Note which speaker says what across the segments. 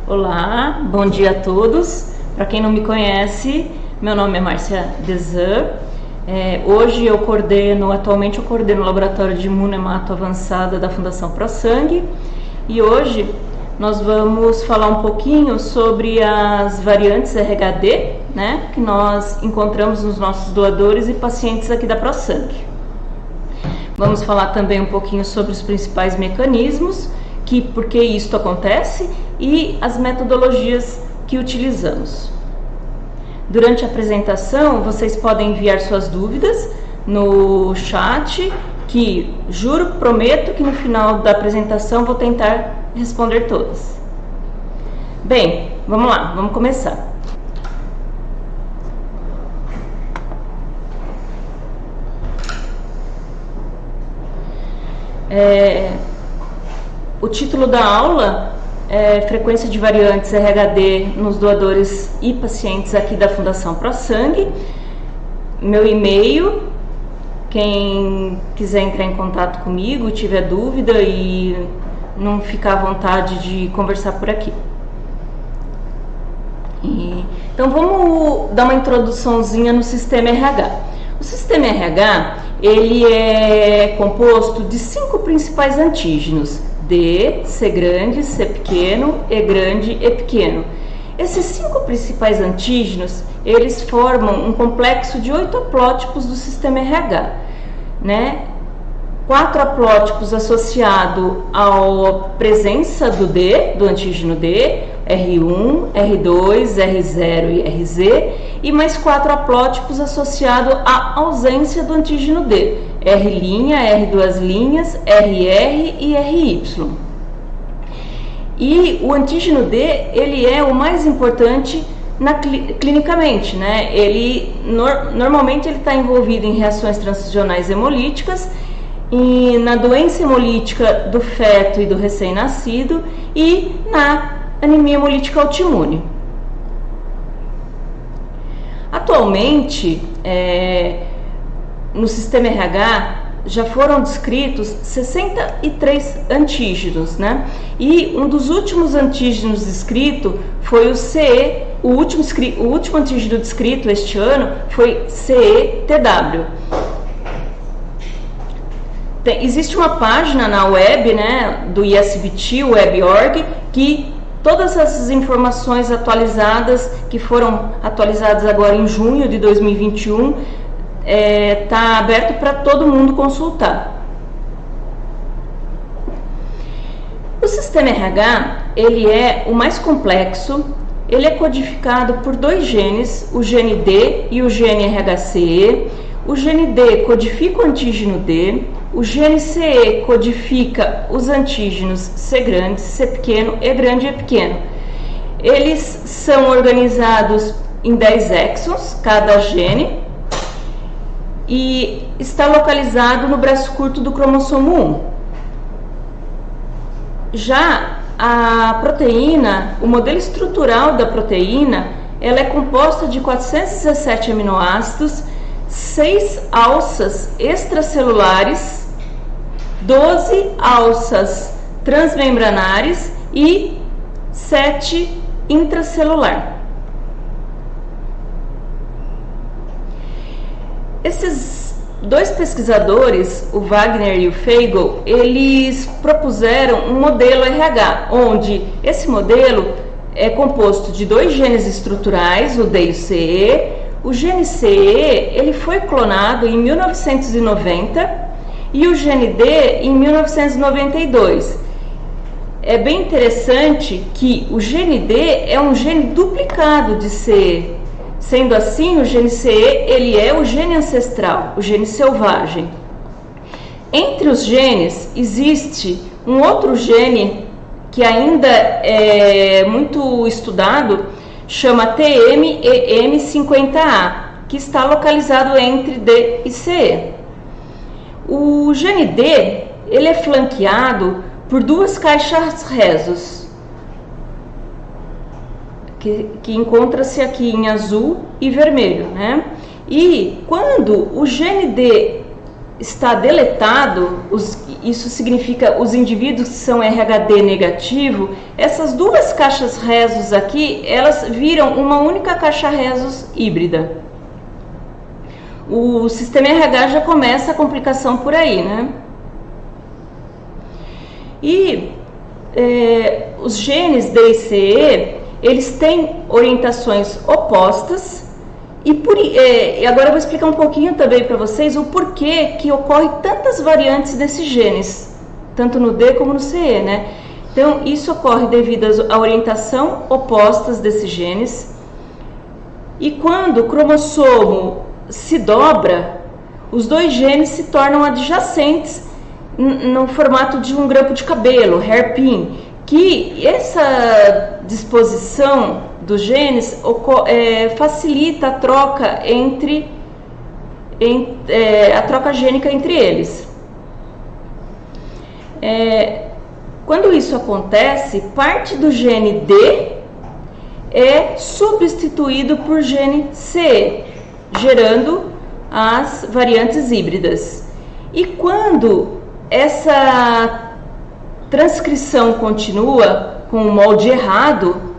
Speaker 1: Olá, bom dia a todos. Para quem não me conhece, meu nome é Márcia Desan. Hoje atualmente eu coordeno o Laboratório de Imunohemato Avançada da Fundação ProSangue e hoje nós vamos falar um pouquinho sobre as variantes RHD, né, que nós encontramos nos nossos doadores e pacientes aqui da ProSangue. Vamos falar também um pouquinho sobre os principais mecanismos, por que isto acontece e as metodologias que utilizamos. Durante a apresentação, vocês podem enviar suas dúvidas no chat, que prometo que no final da apresentação vou tentar responder todas. Bem, vamos lá, vamos começar. O título da aula é Frequência de Variantes RHD nos doadores e pacientes aqui da Fundação ProSangue. Meu e-mail, quem quiser entrar em contato comigo, tiver dúvida e não ficar à vontade de conversar por aqui. Então vamos dar uma introduçãozinha no sistema RH. O sistema RH, ele é composto de 5 principais antígenos: D, C grande, C pequeno, E grande, E pequeno. Esses 5 principais antígenos, eles formam um complexo de 8 haplótipos do sistema RH, né? 4 haplótipos associados à presença do D, do antígeno D, R1, R2, R0 e RZ, e mais 4 haplótipos associados à ausência do antígeno D, R', R2', RR e RY. E o antígeno D, ele é o mais importante clinicamente, né? Ele normalmente ele está envolvido em reações transfusionais hemolíticas, e na doença hemolítica do feto e do recém-nascido e na anemia hemolítica autoimune. Atualmente, no sistema RH já foram descritos 63 antígenos, né? E um dos últimos antígenos descrito foi o CE, o último antígeno descrito este ano foi CE-TW. Existe uma página na web, né, do ISBT, web.org, que todas essas informações atualizadas, que foram atualizadas agora em junho de 2021, está aberto para todo mundo consultar. O sistema RH, ele é o mais complexo, ele é codificado por 2 genes, o gene D e o gene RHCE. O gene D codifica o antígeno D, o gene CE codifica os antígenos C grande, C pequeno, E grande e E pequeno. Eles são organizados em 10 exons, cada gene, e está localizado no braço curto do cromossomo 1. Já a proteína, o modelo estrutural da proteína, ela é composta de 417 aminoácidos, 6 alças extracelulares, 12 alças transmembranares e 7 intracelular. Esses 2 pesquisadores, o Wagner e o Feigl, eles propuseram um modelo RH, onde esse modelo é composto de 2 genes estruturais, o D e o CE. O gene CE, ele foi clonado em 1990 e o gene D em 1992. É bem interessante que o gene D é um gene duplicado de CE. Sendo assim, o gene CE, ele é o gene ancestral, o gene selvagem. Entre os genes, existe um outro gene que ainda é muito estudado, chama TMEM50A, que está localizado entre D e CE. O gene D, ele é flanqueado por 2 caixas rezos, que encontra-se aqui em azul e vermelho, né? E quando o gene D está deletado, isso significa os indivíduos que são RHD negativo, essas duas caixas rezos aqui, elas viram uma única caixa rezos híbrida. O sistema RH já começa a complicação por aí, né? E os genes D e CE, eles têm orientações opostas. E agora eu vou explicar um pouquinho também para vocês o porquê que ocorre tantas variantes desses genes, tanto no D como no CE, né? Então, isso ocorre devido à orientação opostas desses genes. E quando o cromossomo se dobra, os dois genes se tornam adjacentes no formato de um grampo de cabelo, hairpin, que essa disposição dos genes facilita a troca a troca gênica entre eles. Quando isso acontece, parte do gene D é substituído por gene C, gerando as variantes híbridas. E quando essa transcrição continua com o molde errado,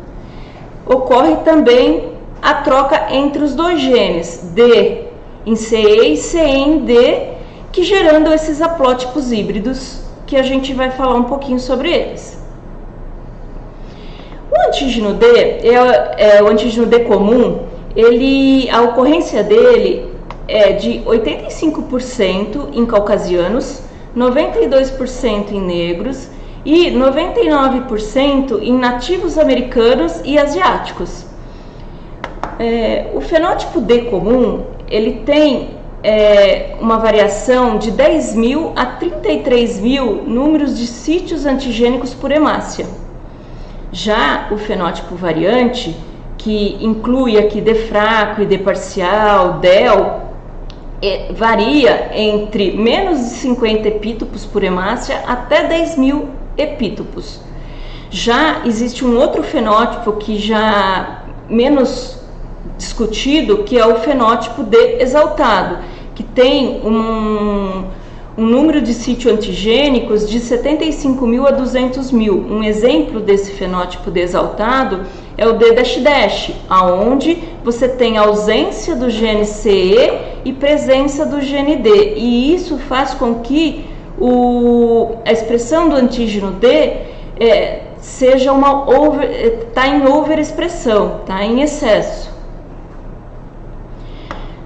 Speaker 1: ocorre também a troca entre os dois genes, D em CE e CE em D, que gerando esses haplótipos híbridos, que a gente vai falar um pouquinho sobre eles. O antígeno D, o antígeno D comum, a ocorrência dele é de 85% em caucasianos, 92% em negros e 99% em nativos americanos e asiáticos. O fenótipo D comum, ele tem uma variação de 10.000 a 33.000 números de sítios antigênicos por hemácia. Já o fenótipo variante, que inclui aqui D fraco e D parcial, DEL, varia entre menos de 50 epítopos por hemácia até 10.000 epítopos. Já existe um outro fenótipo que já menos discutido, que é o fenótipo D exaltado, que tem um número de sítios antigênicos de 75.000 a 200.000. Um exemplo desse fenótipo D exaltado é o D-, aonde você tem ausência do gene CE e presença do gene D, e isso faz com que a expressão do antígeno D seja está em overexpressão, está em excesso.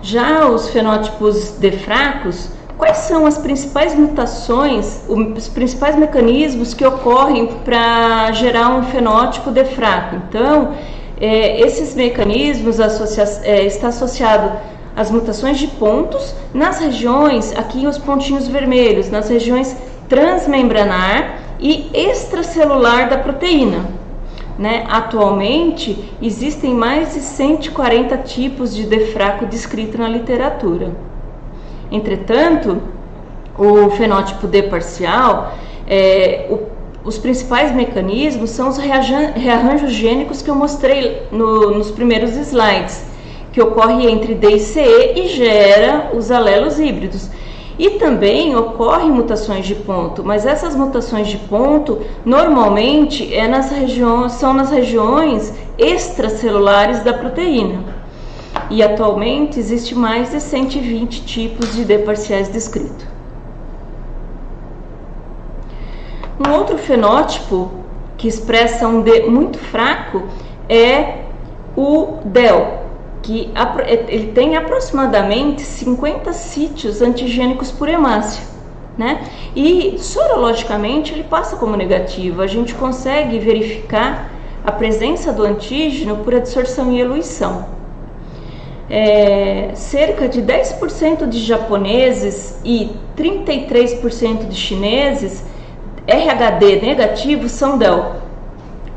Speaker 1: Já os fenótipos D fracos, quais são as principais mutações, os principais mecanismos que ocorrem para gerar um fenótipo D fraco? Então, esses mecanismos está associado às mutações de pontos nas regiões, aqui os pontinhos vermelhos, nas regiões transmembranar e extracelular da proteína. Né? Atualmente, existem mais de 140 tipos de D fraco descritos na literatura. Entretanto, o fenótipo D parcial, os principais mecanismos são os rearranjos gênicos que eu mostrei nos primeiros slides, que ocorre entre D e CE e gera os alelos híbridos. E também ocorrem mutações de ponto, mas essas mutações de ponto normalmente são nas regiões extracelulares da proteína. E atualmente existe mais de 120 tipos de D parciais descritos. Um outro fenótipo que expressa um D muito fraco é o DEL, que ele tem aproximadamente 50 sítios antigênicos por hemácia, né? E sorologicamente ele passa como negativo. A gente consegue verificar a presença do antígeno por adsorção e eluição. Cerca de 10% de japoneses e 33% de chineses RHD negativo são DEL.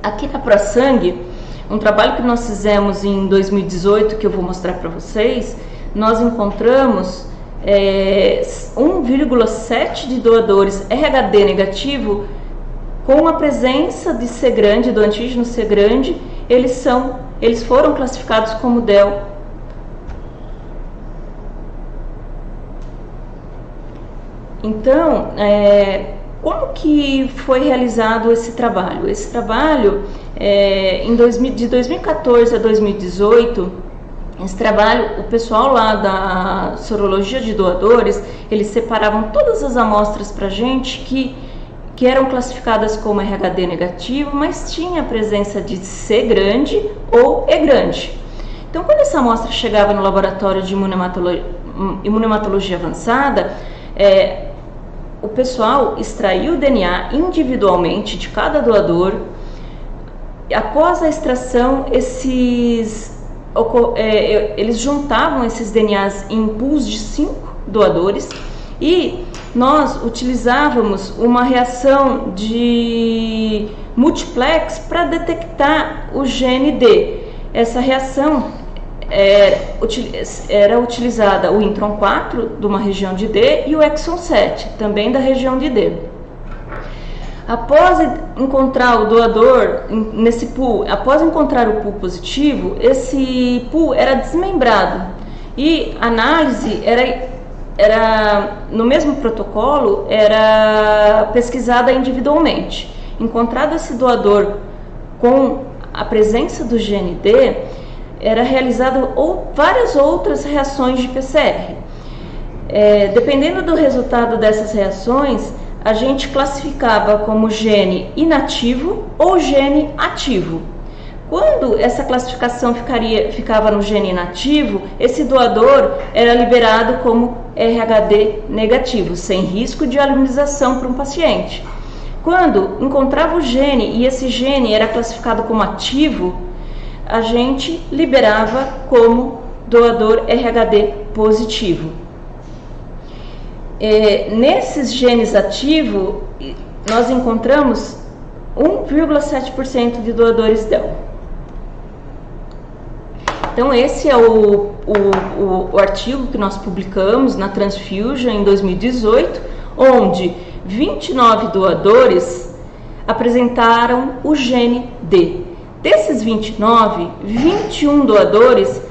Speaker 1: Aqui na ProSangue, um trabalho que nós fizemos em 2018, que eu vou mostrar para vocês, nós encontramos 1,7 de doadores RHD negativo com a presença de C grande, do antígeno C grande, eles foram classificados como DEL. Então, como que foi realizado esse trabalho? Esse trabalho, de 2014 a 2018, esse trabalho, o pessoal lá da sorologia de doadores, eles separavam todas as amostras para a gente que eram classificadas como RHD negativo, mas tinha a presença de C grande ou E grande. Então, quando essa amostra chegava no laboratório de imunematologia avançada, o pessoal extraiu o DNA individualmente de cada doador. Após a extração, eles juntavam esses DNAs em pools de 5 doadores e nós utilizávamos uma reação de multiplex para detectar o gene D. Essa reação era utilizada o intron 4 de uma região de D e o exon 7 também da região de D. Após encontrar o doador nesse pool, após encontrar o pool positivo, esse pool era desmembrado e a análise era no mesmo protocolo, era pesquisada individualmente. Encontrado esse doador com a presença do gene D, era realizado várias outras reações de PCR. Dependendo do resultado dessas reações, a gente classificava como gene inativo ou gene ativo. Quando essa classificação ficava no gene inativo, esse doador era liberado como RHD negativo, sem risco de aluminização para um paciente. Quando encontrava o gene e esse gene era classificado como ativo, a gente liberava como doador RHD positivo. Nesses genes ativos, nós encontramos 1,7% de doadores DEL. Então, esse é o artigo que nós publicamos na Transfusion em 2018, onde 29 doadores apresentaram o gene D. Desses 29, 21 doadores,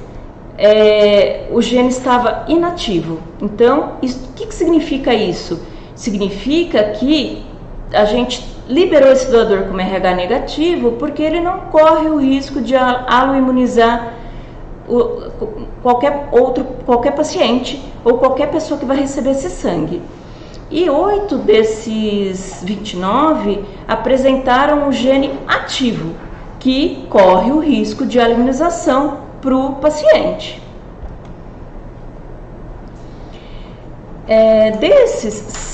Speaker 1: o gene estava inativo. Então, o que significa isso? Significa que a gente liberou esse doador como RH negativo porque ele não corre o risco de aloimunizar qualquer paciente ou qualquer pessoa que vai receber esse sangue. E 8 desses 29 apresentaram o gene ativo, que corre o risco de aloimunização para o paciente. Desses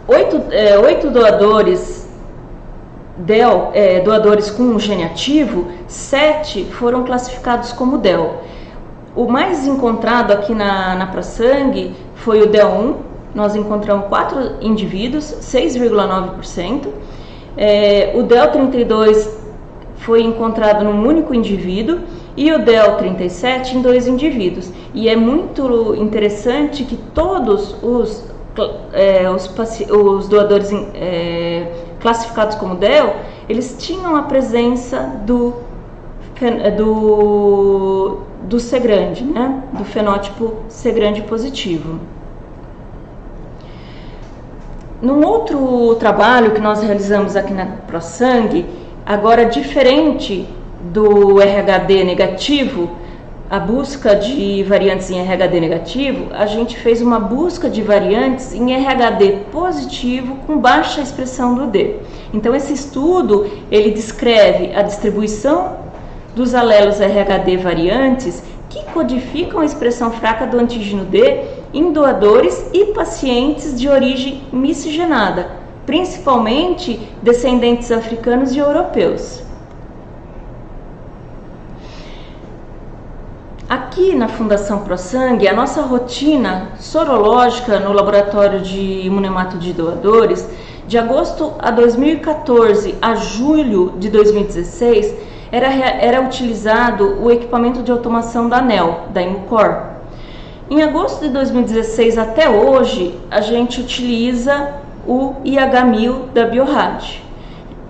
Speaker 1: 8 doadores DEL, doadores com um gene ativo, 7 foram classificados como DEL. O mais encontrado aqui na ProSangue foi o DEL1. Nós encontramos 4 indivíduos, 6,9%. O DEL32 foi encontrado num único indivíduo e o DEL37 em 2 indivíduos. E é muito interessante que todos os doadores classificados como DEL, eles tinham a presença do C grande, né? Do fenótipo C grande positivo. Num outro trabalho que nós realizamos aqui na ProSangue, agora diferente do RHD negativo, a busca de variantes em RHD negativo, a gente fez uma busca de variantes em RHD positivo com baixa expressão do D. Então esse estudo, ele descreve a distribuição dos alelos RHD variantes que codificam a expressão fraca do antígeno D em doadores e pacientes de origem miscigenada, principalmente descendentes africanos e europeus. Aqui na Fundação ProSangue, a nossa rotina sorológica no laboratório de imunemato de doadores, de agosto a 2014 a julho de 2016, era utilizado o equipamento de automação da ANEL, da Imucor. Em agosto de 2016 até hoje, a gente utiliza o IH1000 da Biorad.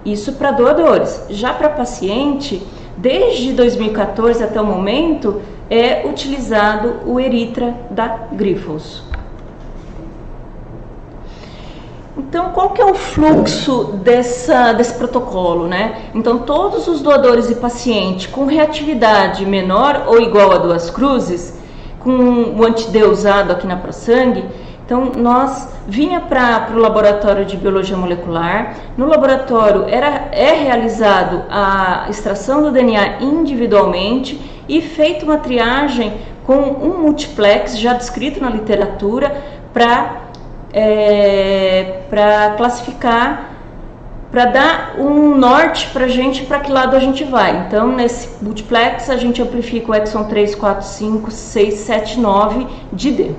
Speaker 1: Isso para doadores. Já para paciente, desde 2014 até o momento, é utilizado o Eritra da Grifols. Então, qual que é o fluxo desse protocolo, né? Então, todos os doadores e pacientes com reatividade menor ou igual a 2 cruzes, com o anti-D usado aqui na ProSangue, então nós vinha para o laboratório de biologia molecular. No laboratório é realizado a extração do DNA individualmente e feita uma triagem com um multiplex já descrito na literatura para classificar, para dar um norte para a gente, para que lado a gente vai. Então, nesse multiplex, a gente amplifica o exon 3, 4, 5, 6, 7, 9 de D.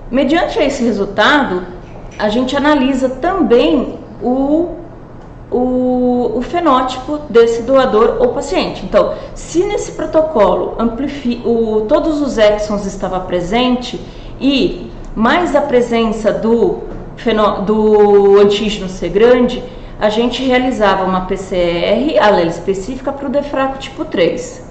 Speaker 1: Mediante esse resultado, a gente analisa também o fenótipo desse doador ou paciente. Então, se nesse protocolo todos os exons estavam presentes e mais a presença do antígeno ser grande, a gente realizava uma PCR alelo específica para o DFRACO tipo 3.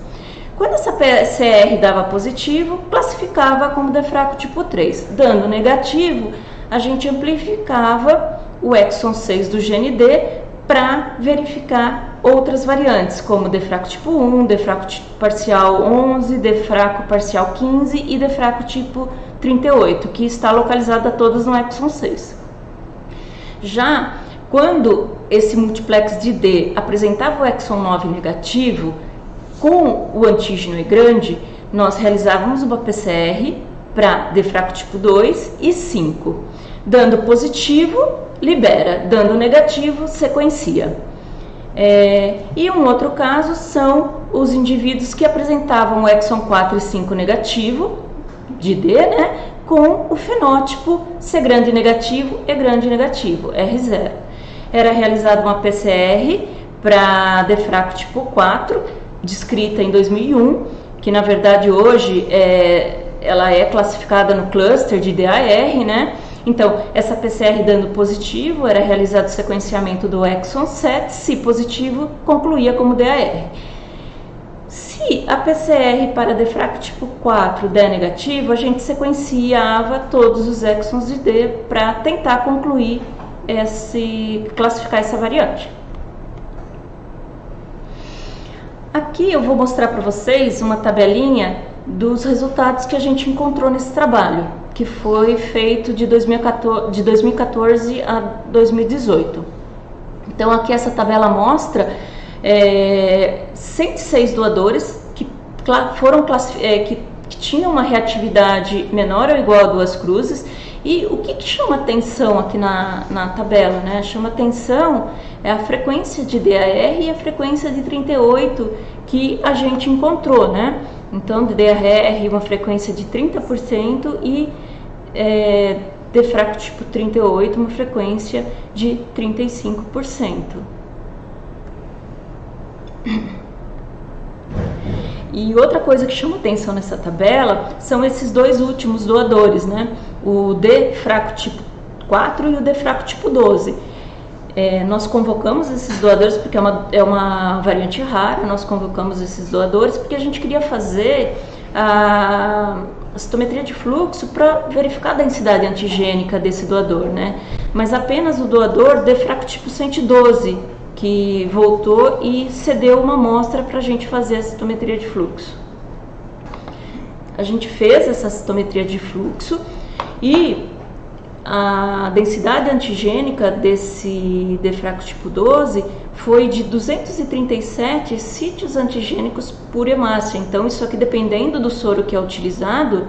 Speaker 1: Quando essa PCR dava positivo, classificava como DFRACO tipo 3. Dando negativo, a gente amplificava o exon 6 do gene D para verificar outras variantes, como DFRACO tipo 1, DFRACO tipo parcial 11, DFRACO parcial 15 e DFRACO tipo 38, que está localizada todas no exon 6. Já quando esse multiplex de D apresentava o exon 9 negativo, com o antígeno grande, nós realizávamos uma PCR para DFRACO tipo 2 e 5. Dando positivo, libera. Dando negativo, sequencia. E um outro caso são os indivíduos que apresentavam o exon 4 e 5 negativo, de D, né, com o fenótipo C grande negativo e grande negativo, R0. Era realizada uma PCR para DFRACO tipo 4, descrita em 2001, que na verdade hoje ela é classificada no cluster de DAR, né? Então, essa PCR dando positivo, era realizado o sequenciamento do exon 7, se positivo, concluía como DAR. Se a PCR para DFRACO tipo 4 der negativo, a gente sequenciava todos os exons de D para tentar concluir classificar essa variante. Aqui eu vou mostrar para vocês uma tabelinha dos resultados que a gente encontrou nesse trabalho, que foi feito de 2014 a 2018. Então aqui essa tabela mostra 106 doadores que tinham uma reatividade menor ou igual a 2 cruzes. E o que chama atenção aqui na tabela, né? Chama atenção a frequência de DAR e a frequência de 38 que a gente encontrou, né? Então, de DAR uma frequência de 30% e DFRACO tipo 38 uma frequência de 35%. E outra coisa que chama atenção nessa tabela são esses dois últimos doadores, né? O DFRACO tipo 4 e o DFRACO tipo 12. Nós convocamos esses doadores porque é uma variante rara, nós convocamos esses doadores porque a gente queria fazer a citometria de fluxo para verificar a densidade antigênica desse doador, né? Mas apenas o doador DFRACO tipo 112, que voltou e cedeu uma amostra para a gente fazer a citometria de fluxo. A gente fez essa citometria de fluxo e a densidade antigênica desse DFRACO tipo 12 foi de 237 sítios antigênicos por hemácia. Então, isso aqui, dependendo do soro que é utilizado,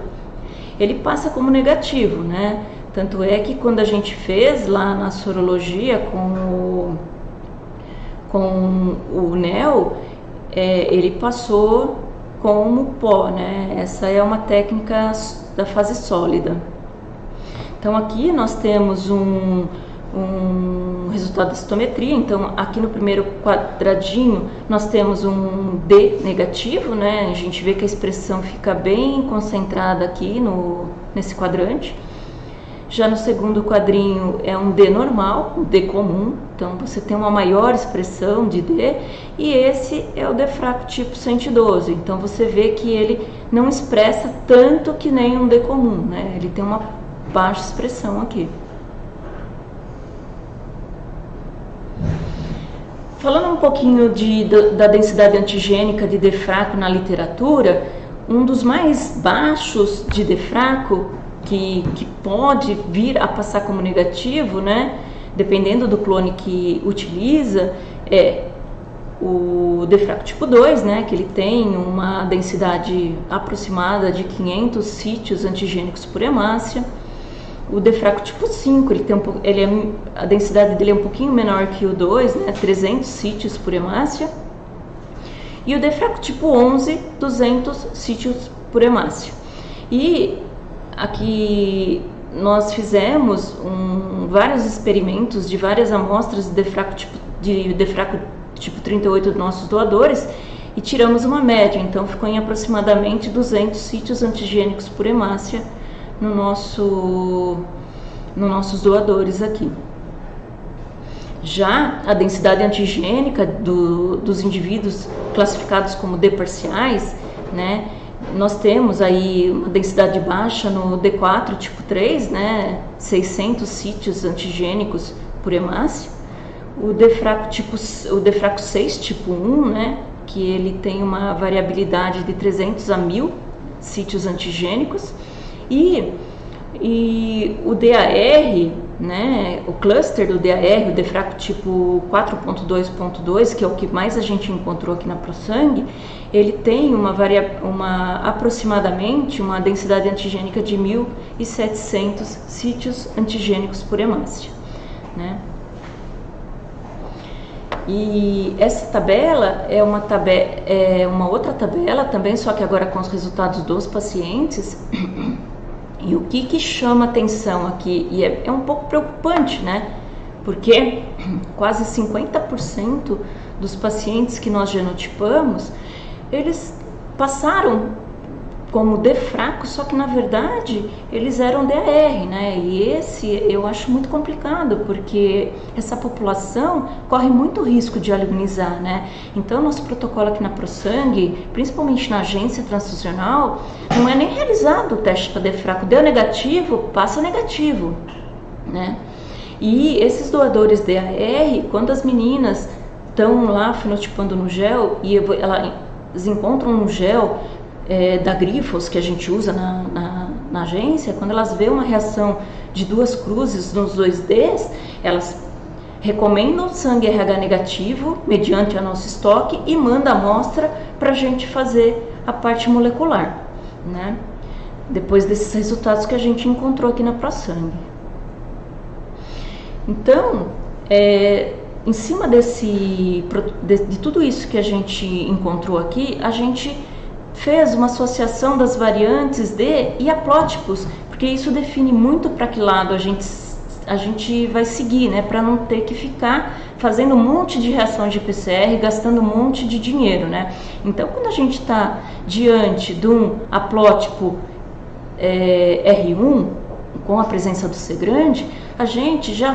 Speaker 1: ele passa como negativo, né? Tanto é que quando a gente fez lá na sorologia com o NEL, ele passou como pó, né? Essa é uma técnica da fase sólida. Então aqui nós temos um resultado da citometria. Então aqui no primeiro quadradinho nós temos um D negativo, né? A gente vê que a expressão fica bem concentrada aqui nesse quadrante. Já no segundo quadrinho é um D normal, um D comum, então você tem uma maior expressão de D, e esse é o DFRACO tipo 112, então você vê que ele não expressa tanto que nem um D comum, né? Ele tem uma baixa expressão aqui. Falando um pouquinho da densidade antigênica de DFRACO na literatura, um dos mais baixos de DFRACO, que pode vir a passar como negativo, né, dependendo do clone que utiliza, é o DFRACO tipo 2, né, que ele tem uma densidade aproximada de 500 sítios antigênicos por hemácia. O DFRACO tipo 5, a densidade dele é um pouquinho menor que o 2, né, 300 sítios por hemácia. E o DFRACO tipo 11, 200 sítios por hemácia. E aqui nós fizemos vários experimentos de várias amostras de DFRACO tipo 38 dos nossos doadores e tiramos uma média, então ficou em aproximadamente 200 sítios antigênicos por hemácia nos nossos doadores aqui. Já a densidade antigênica dos indivíduos classificados como D parciais, né, nós temos aí uma densidade baixa no D4 tipo 3, né, 600 sítios antigênicos por hemácia. O DFRACO 6 tipo 1, né, que ele tem uma variabilidade de 300 a 1000 sítios antigênicos. E o DAR, né, o cluster do DAR, o DFRACO tipo 4.2.2, que é o que mais a gente encontrou aqui na ProSangue, ele tem aproximadamente uma densidade antigênica de 1.700 sítios antigênicos por hemácia, né? E essa tabela é uma outra tabela também, só que agora com os resultados dos pacientes. E o que chama atenção aqui, e é um pouco preocupante, né? Porque quase 50% dos pacientes que nós genotipamos, eles passaram como DFRACO, só que na verdade eles eram DAR, né? E esse eu acho muito complicado, porque essa população corre muito risco de alunizar, né? Então nosso protocolo aqui na ProSangue, principalmente na agência transfusional, não é nem realizado o teste para DFRACO. Deu negativo, passa negativo, né? E esses doadores DAR, quando as meninas estão lá fenotipando no gel e elas encontram um gel da Grifols que a gente usa na agência, quando elas vêem uma reação de 2 cruzes nos 2Ds, elas recomendam sangue RH negativo mediante a nosso estoque e manda a amostra para a gente fazer a parte molecular, né? Depois desses resultados que a gente encontrou aqui na ProSangue. Então, em cima de tudo isso que a gente encontrou aqui, a gente fez uma associação das variantes D e haplótipos, porque isso define muito para que lado a gente vai seguir, né, para não ter que ficar fazendo um monte de reação de PCR, gastando um monte de dinheiro, né. Então, quando a gente está diante de um haplótipo R1, com a presença do C grande, a gente já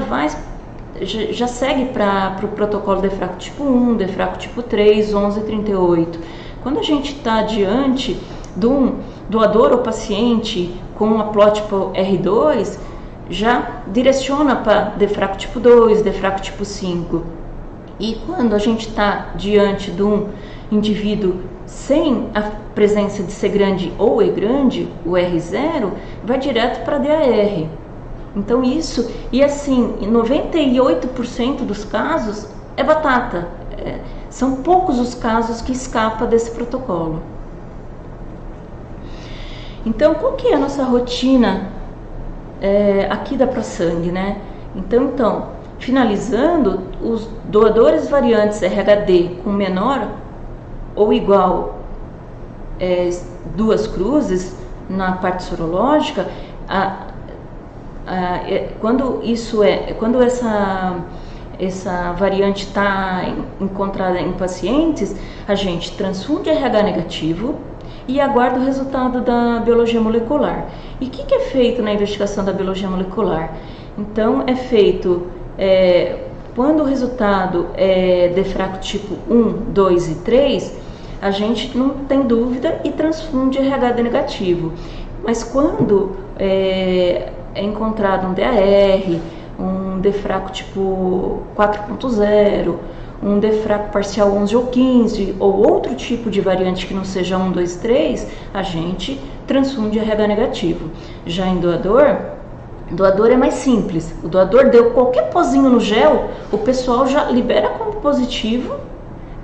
Speaker 1: segue para o protocolo DFRACO tipo 1, DFRACO tipo 3, 11 e 38. Quando a gente está diante de um doador ou paciente com um haplótipo R2, já direciona para DFRACO tipo 2, DFRACO tipo 5. E quando a gente está diante de um indivíduo sem a presença de C grande ou E grande, o R0, vai direto para DAR. Então isso, e assim, em 98% dos casos é batata. São poucos os casos que escapam desse protocolo. Então, qual que é a nossa rotina aqui da ProSangue, né? Então, finalizando, os doadores variantes RHD com menor ou igual 2 cruzes na parte sorológica, quando essa variante está encontrada em pacientes, a gente transfunde RH negativo e aguarda o resultado da biologia molecular. E o que é feito na investigação da biologia molecular? Então, é feito, quando o resultado é DFRACO tipo 1, 2 e 3, a gente não tem dúvida e transfunde RH negativo. Mas quando é encontrado um DAR, um DFRACO tipo 4.0 um DFRAC parcial 11 ou 15, ou outro tipo de variante que não seja 1, 2, 3, a gente transfunde RH negativo. Já em doador é mais simples. O doador deu qualquer pozinho no gel, o pessoal já libera como positivo,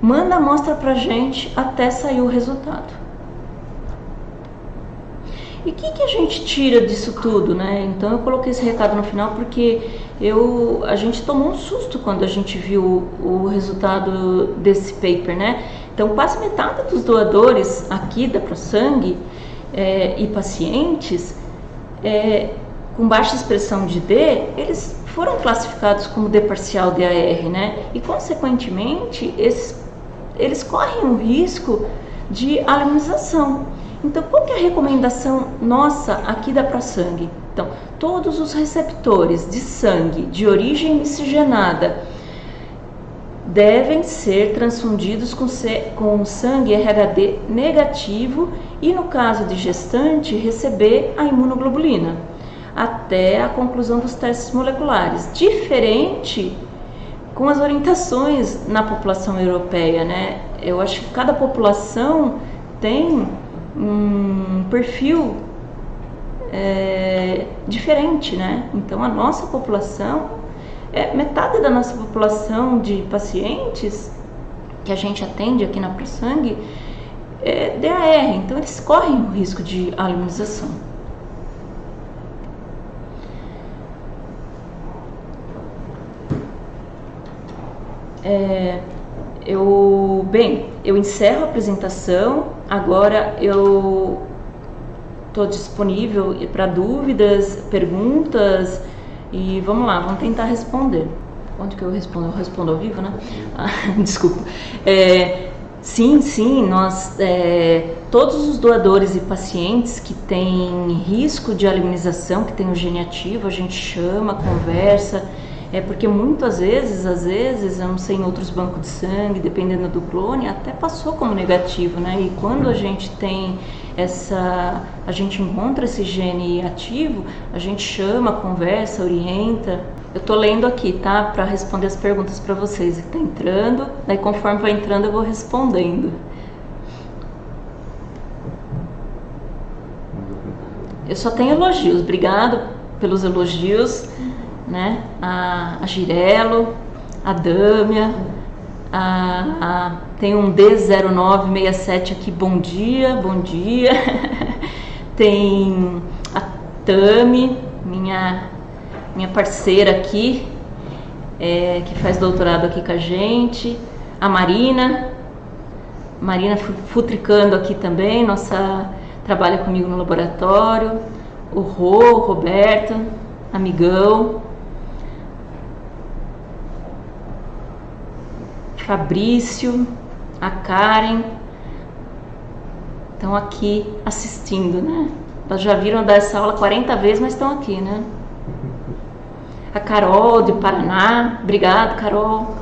Speaker 1: manda a amostra pra gente até sair o resultado. E o que a gente tira disso tudo, né? Então eu coloquei esse recado no final porque a gente tomou um susto quando a gente viu o resultado desse paper, né? Então quase metade dos doadores aqui da ProSangue e pacientes com baixa expressão de D, eles foram classificados como D parcial DAR, né? E consequentemente eles correm o risco de aluminização. Então, qual que é a recomendação nossa aqui da ProSangue? Então, todos os receptores de sangue de origem miscigenada devem ser transfundidos com sangue RHD negativo e, no caso de gestante, receber a imunoglobulina até a conclusão dos testes moleculares. Diferente com as orientações na população europeia, né? Eu acho que cada população tem um perfil diferente, né? Então a nossa população, metade da nossa população de pacientes que a gente atende aqui na ProSangue é DAR, então eles correm o risco de aluminização. Eu encerro a apresentação, agora eu estou disponível para dúvidas, perguntas e vamos lá, vamos tentar responder. Onde que eu respondo? Eu respondo ao vivo, né? Desculpa. Sim, nós, todos os doadores e pacientes que têm risco de aluminização, que têm o gene ativo, a gente chama, conversa. Porque muitas vezes, eu não sei, em outros bancos de sangue, dependendo do clone, até passou como negativo, né? E quando a gente tem a gente encontra esse gene ativo, a gente chama, conversa, orienta. Eu tô lendo aqui, tá? Para responder as perguntas para vocês. Que tá entrando, daí conforme vai entrando eu vou respondendo. Eu só tenho elogios, obrigado pelos elogios. Né? A Girelo, a Dâmia, tem um D0967 aqui, bom dia. Tem a Tami, minha parceira aqui, que faz doutorado aqui com a gente, a Marina futricando aqui também, trabalha comigo no laboratório, o Roberto, amigão, Fabrício, a Karen, estão aqui assistindo, né? Elas já viram dar essa aula 40 vezes, mas estão aqui, né? A Carol, de Paraná, obrigado, Carol.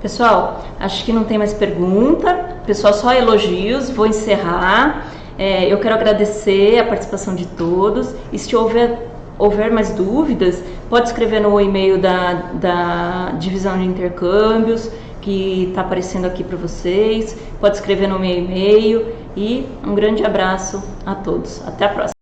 Speaker 1: Pessoal, acho que não tem mais pergunta, pessoal, só elogios, vou encerrar. Eu quero agradecer a participação de todos, e se houver mais dúvidas, pode escrever no e-mail da divisão de intercâmbios, que está aparecendo aqui para vocês, pode escrever no meu e-mail, e um grande abraço a todos. Até a próxima.